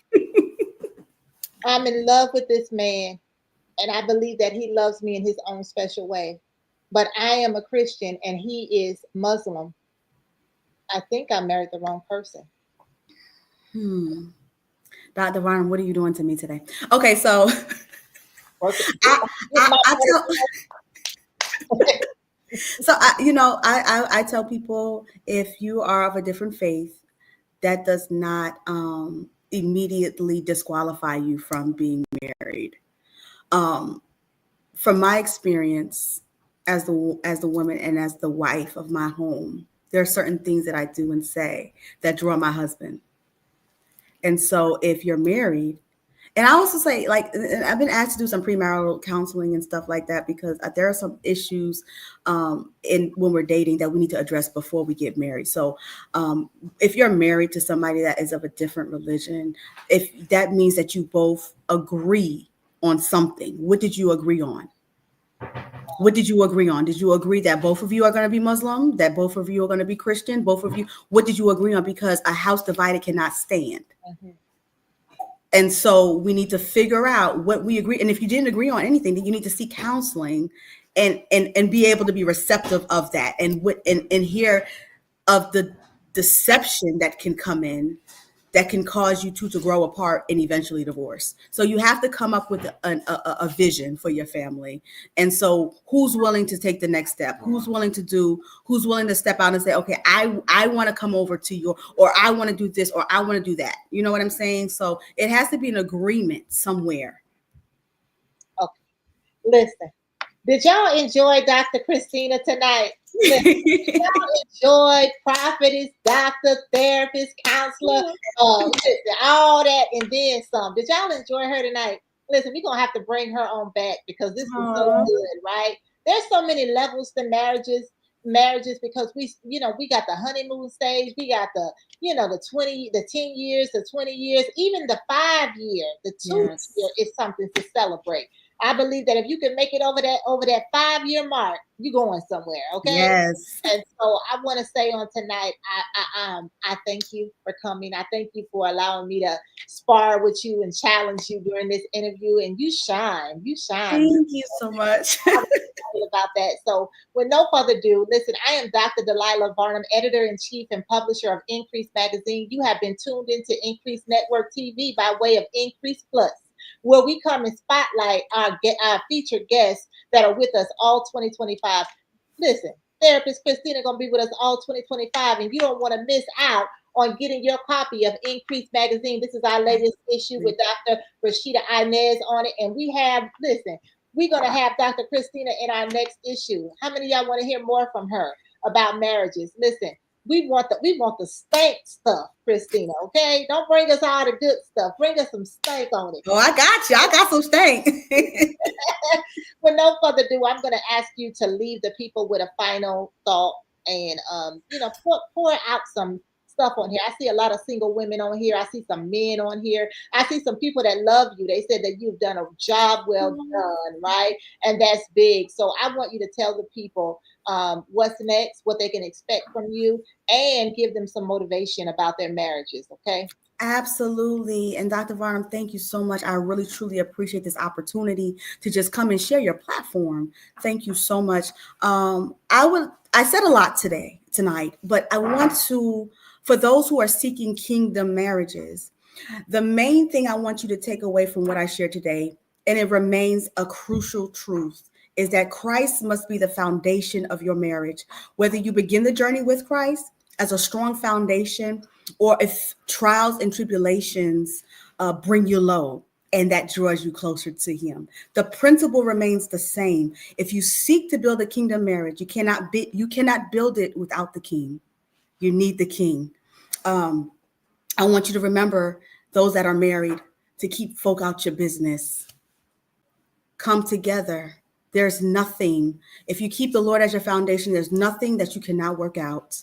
I'm in love with this man, and I believe that he loves me in his own special way. But I am a Christian, and he is Muslim. I think I married the wrong person. Dr. Varnum, what are you doing to me today? Okay, so I tell people, if you are of a different faith, that does not immediately disqualify you from being married. From my experience as the woman and as the wife of my home, there are certain things that I do and say that draw my husband. And so if you're married, and I also say, like, I've been asked to do some premarital counseling and stuff like that because there are some issues when we're dating that we need to address before we get married. So if you're married to somebody that is of a different religion, if that means that you both agree on something, what did you agree on? What did you agree on? Did you agree that both of you are going to be Muslim, that both of you are going to be Christian, both of you? What did you agree on? Because a house divided cannot stand. Mm-hmm. And so we need to figure out what we agree. And if you didn't agree on anything, then you need to seek counseling and be able to be receptive of that and hear of the deception that can come in that can cause you to grow apart and eventually divorce. So you have to come up with a vision for your family. And so who's willing to take the next step? Who's willing to step out and say, okay, I want to come over to you, or I want to do this, or I want to do that. You know what I'm saying? So it has to be an agreement somewhere. Okay. Listen, did y'all enjoy Dr. Christina tonight? Listen, did y'all enjoy prophetess, doctor, therapist, counselor, all that and then some? Did y'all enjoy her tonight? Listen, we're going to have to bring her on back because this was so good, right? There's so many levels to marriages because we got the honeymoon stage, we got the the 10 years, the 20 years, even the 5 year, the 2 year is something to celebrate. I believe that if you can make it over that 5 year mark, you're going somewhere. Okay. Yes. And so I want to say on tonight, I thank you for coming. I thank you for allowing me to spar with you and challenge you during this interview. And you shine. Thank you so much. I'm excited about that. So with no further ado, listen, I am Dr. Delilah Varnum, editor-in-chief and publisher of Increase Magazine. You have been tuned into Increase Network TV by way of Increase Plus, where we come and spotlight our featured guests that are with us all 2025. Listen, therapist Christina going to be with us all 2025, and you don't want to miss out on getting your copy of Increase Magazine. This is our latest issue with Dr. Rashida Inez on it, and we're going to have Dr. Christina in our next issue. How many of y'all want to hear more from her about marriages? Listen, we want the stank stuff, Christina. Okay, don't bring us all the good stuff. Bring us some stank on it. Oh, I got you. I got some stank. With no further ado, I'm going to ask you to leave the people with a final thought and pour out some stuff on here. I see a lot of single women on here. I see some men on here. I see some people that love you. They said that you've done a job well done, right? And that's big. So I want you to tell the people what's next, what they can expect from you, and give them some motivation about their marriages. Okay. Absolutely. And Dr. Varnum, thank you so much. I really, truly appreciate this opportunity to just come and share your platform. Thank you so much. I said a lot tonight, but I want to, for those who are seeking kingdom marriages, the main thing I want you to take away from what I shared today, and it remains a crucial truth, is that Christ must be the foundation of your marriage. Whether you begin the journey with Christ as a strong foundation, or if trials and tribulations bring you low and that draws you closer to him, the principle remains the same. If you seek to build a kingdom marriage, you cannot build it without the king. You need the king. I want you to remember, those that are married, to keep folk out your business. Come together. There's nothing. If you keep the Lord as your foundation, there's nothing that you cannot work out.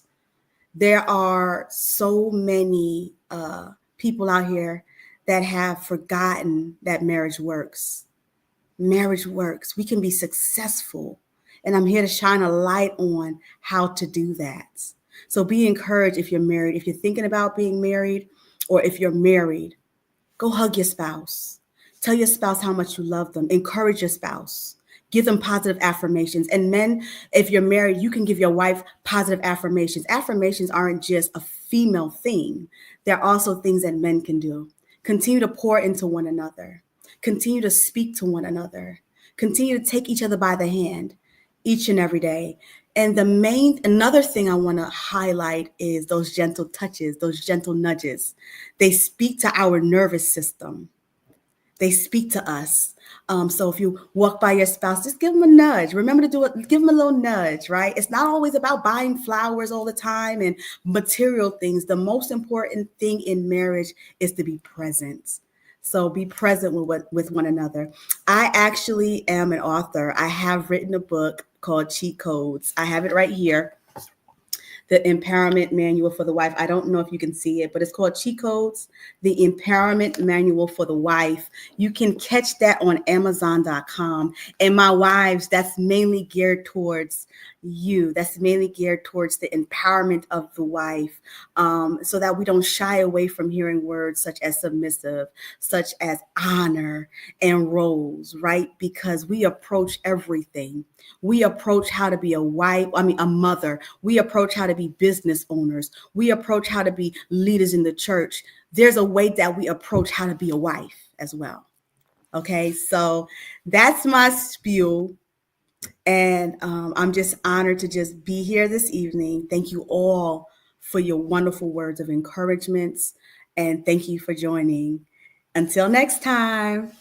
There are so many people out here that have forgotten that marriage works. Marriage works. We can be successful. And I'm here to shine a light on how to do that. So be encouraged if you're married. If you're thinking about being married, or if you're married, go hug your spouse. Tell your spouse how much you love them. Encourage your spouse. Give them positive affirmations. And men, if you're married, you can give your wife positive affirmations. Affirmations aren't just a female thing. They're also things that men can do. Continue to pour into one another. Continue to speak to one another. Continue to take each other by the hand each and every day. And another thing I want to highlight is those gentle touches, those gentle nudges. They speak to our nervous system. They speak to us. So if you walk by your spouse, just give them a nudge. Remember to do it. Give them a little nudge, right? It's not always about buying flowers all the time and material things. The most important thing in marriage is to be present. So be present with one another. I actually am an author. I have written a book called Cheat Codes. I have it right here. The Empowerment Manual for the Wife. I don't know if you can see it, but it's called Cheat Codes, the Empowerment Manual for the Wife. You can catch that on Amazon.com. And my wives, that's mainly geared towards you. That's mainly geared towards the empowerment of the wife, so that we don't shy away from hearing words such as submissive, such as honor and roles, right? Because we approach everything. We approach how to be a mother. We approach how to be business owners. We approach how to be leaders in the church. There's a way that we approach how to be a wife as well. Okay, so that's my spiel. And I'm just honored to just be here this evening. Thank you all for your wonderful words of encouragement. And thank you for joining. Until next time.